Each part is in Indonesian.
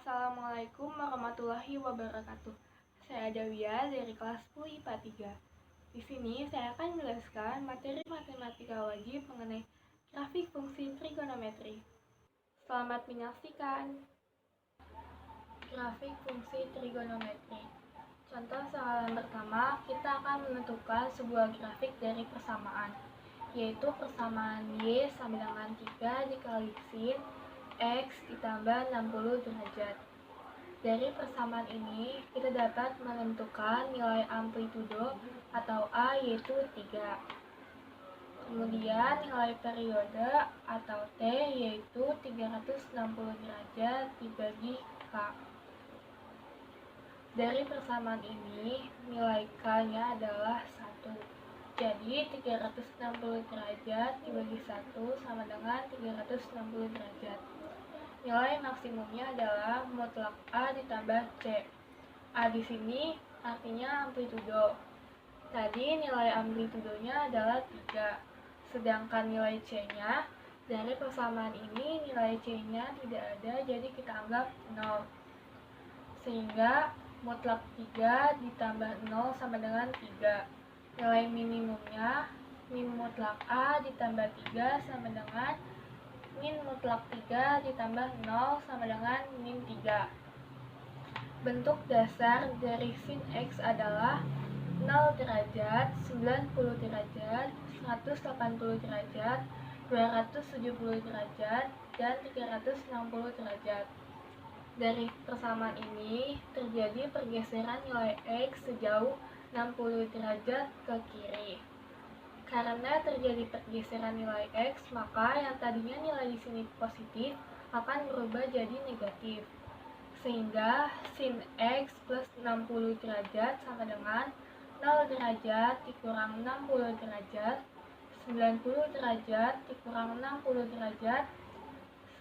Assalamualaikum warahmatullahi wabarakatuh. Saya Adawia dari kelas 10 IPA 3. Di sini saya akan menjelaskan materi matematika wajib mengenai grafik fungsi trigonometri. Selamat menyaksikan. Grafik fungsi trigonometri. Contoh soalan pertama, kita akan menentukan sebuah grafik dari persamaan, yaitu persamaan Y sama dengan 3 dikali sin X ditambah 60 derajat. Dari persamaan ini, kita dapat menentukan nilai amplitudo atau A yaitu 3. Kemudian nilai periode atau T yaitu 360 derajat dibagi K. Dari persamaan ini, nilai K-nya adalah 1. Jadi 360 derajat dibagi 1 sama dengan 360 derajat. Nilai maksimumnya adalah mutlak A ditambah C. A di sini artinya amplitudo. Tadi nilai amplitudonya adalah 3. Sedangkan nilai C-nya, dari persamaan ini nilai C-nya tidak ada, jadi kita anggap 0. Sehingga mutlak 3 ditambah 0 sama dengan 3. Nilai minimumnya, min mutlak A ditambah 3 sama dengan min mutlak 3 ditambah 0 sama dengan min 3. Bentuk dasar dari sin X adalah 0 derajat, 90 derajat, 180 derajat, 270 derajat, dan 360 derajat. Dari persamaan ini terjadi pergeseran nilai X sejauh 60 derajat ke kiri. Karena terjadi pergeseran nilai X, maka yang tadinya nilai di sini positif akan berubah jadi negatif. Sehingga sin X plus 60 derajat sama dengan 0 derajat dikurang 60 derajat, 90 derajat dikurang 60 derajat,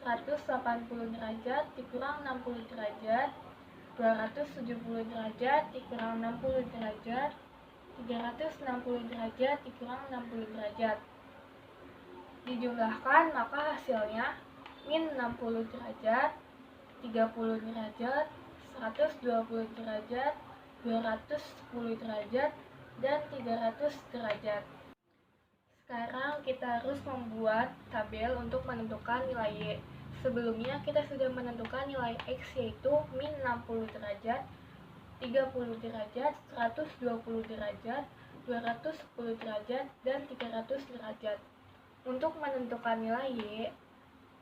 180 derajat dikurang 60 derajat, 270 derajat dikurang 60 derajat, 360 derajat dikurang 60 derajat. Dijumlahkan maka hasilnya min 60 derajat, 30 derajat, 120 derajat, 210 derajat, dan 300 derajat. Sekarang kita harus membuat tabel untuk menentukan nilai Y. Sebelumnya kita sudah menentukan nilai X yaitu min 60 derajat, 30 derajat, 120 derajat, 210 derajat, dan 300 derajat. Untuk menentukan nilai Y,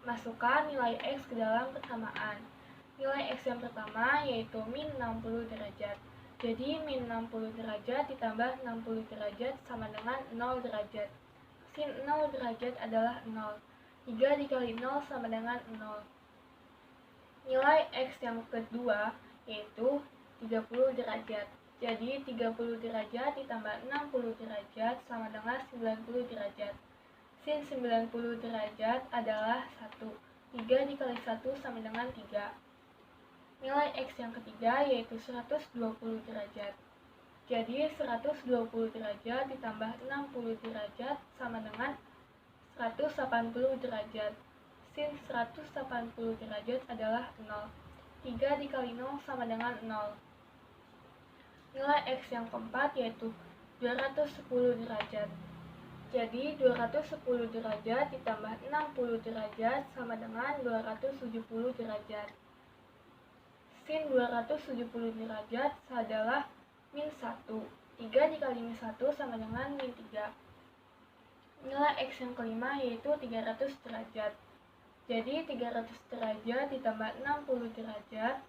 masukkan nilai X ke dalam persamaan. Nilai X yang pertama yaitu min 60 derajat. Jadi min 60 derajat ditambah 60 derajat sama dengan 0 derajat. Sin 0 derajat adalah 0. 3 dikali 0 sama dengan 0. Nilai X yang kedua yaitu 30 derajat. Jadi 30 derajat ditambah 60 derajat sama dengan 90 derajat. Sin 90 derajat adalah 1. 3 dikali 1 sama dengan 3. Nilai X yang ketiga yaitu 120 derajat. Jadi 120 derajat ditambah 60 derajat sama dengan 180 derajat. Sin 180 derajat adalah 0. 3 dikali 0 sama dengan 0. Nilai X yang keempat yaitu 210 derajat. Jadi 210 derajat ditambah 60 derajat sama dengan 270 derajat. Sin 270 derajat adalah min 1. 3 dikali min 1 sama dengan min 3. Nilai X yang kelima yaitu 300 derajat. Jadi 300 derajat ditambah 60 derajat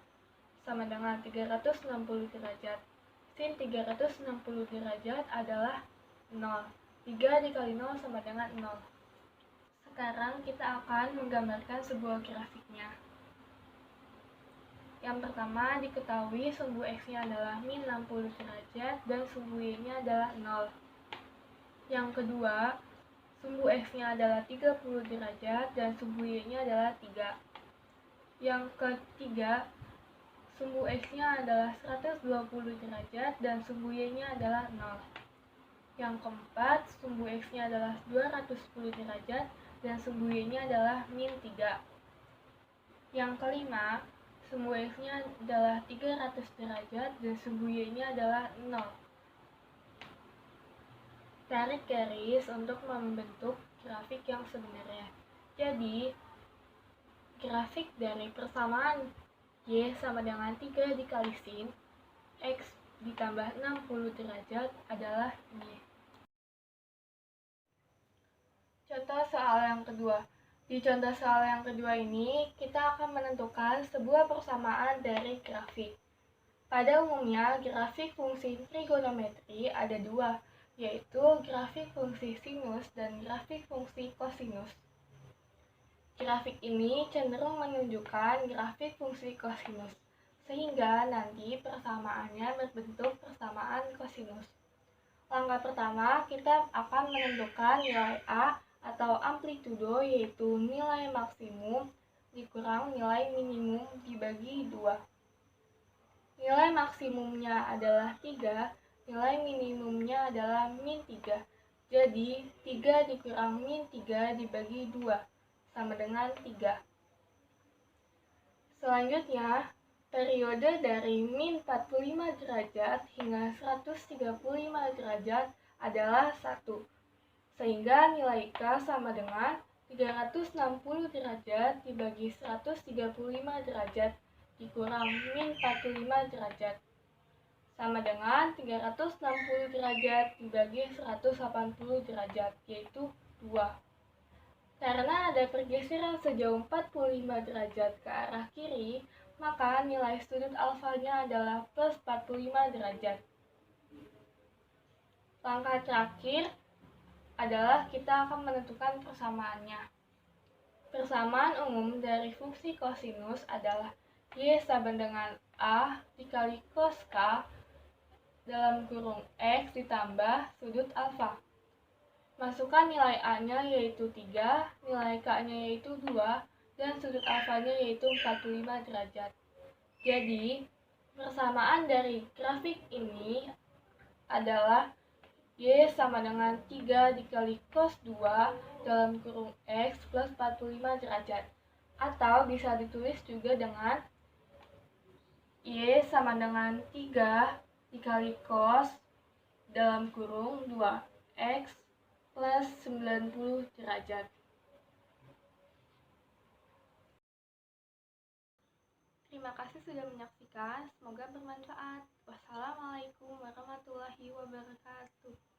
sama dengan 360 derajat. Sin 360 derajat adalah 0. 3 dikali 0 sama dengan 0. Sekarang kita akan menggambarkan sebuah grafiknya. Yang pertama diketahui sumbu X-nya adalah min 60 derajat dan sumbu Y-nya adalah 0. Yang kedua, sumbu X-nya adalah 30 derajat dan sumbu Y-nya adalah 3. Yang ketiga, sumbu X-nya adalah 120 derajat dan sumbu Y-nya adalah 0. Yang keempat, sumbu X-nya adalah 210 derajat dan sumbu Y-nya adalah min 3. Yang kelima, sumbu X-nya adalah 300 derajat, dan sumbu Y-nya adalah 0. Tarik garis untuk membentuk grafik yang sebenarnya. Jadi, grafik dari persamaan Y sama dengan 3 dikali sin X ditambah 60 derajat adalah Y. Contoh soal yang kedua. Di contoh soal yang kedua ini, kita akan menentukan sebuah persamaan dari grafik. Pada umumnya, grafik fungsi trigonometri ada dua, yaitu grafik fungsi sinus dan grafik fungsi kosinus. Grafik ini cenderung menunjukkan grafik fungsi kosinus, sehingga nanti persamaannya berbentuk persamaan kosinus. Langkah pertama, kita akan menentukan nilai A atau amplitudo, yaitu nilai maksimum dikurang nilai minimum dibagi 2. Nilai maksimumnya adalah 3, nilai minimumnya adalah min 3. Jadi, 3 dikurang min 3 dibagi 2, sama dengan 3. Selanjutnya, periode dari min 45 derajat hingga 135 derajat adalah 1. Sehingga nilai K sama dengan 360 derajat dibagi 135 derajat dikurang min 45 derajat. Sama dengan 360 derajat dibagi 180 derajat, yaitu 2. Karena ada pergeseran sejauh 45 derajat ke arah kiri, maka nilai sudut alfanya adalah plus 45 derajat. Langkah terakhir adalah kita akan menentukan persamaannya. Persamaan umum dari fungsi kosinus adalah Y sama dengan A dikali cos K dalam kurung X ditambah sudut alfa. Masukkan nilai A-nya yaitu 3, nilai K-nya yaitu 2, dan sudut alfanya yaitu 45 derajat. Jadi, persamaan dari grafik ini adalah Y sama dengan 3 dikali cos 2 dalam kurung X plus 45 derajat. Atau bisa ditulis juga dengan Y sama dengan 3 dikali cos dalam kurung 2X plus 90 derajat. Terima kasih sudah menyaksikan, semoga bermanfaat. Wassalamualaikum warahmatullahi wabarakatuh.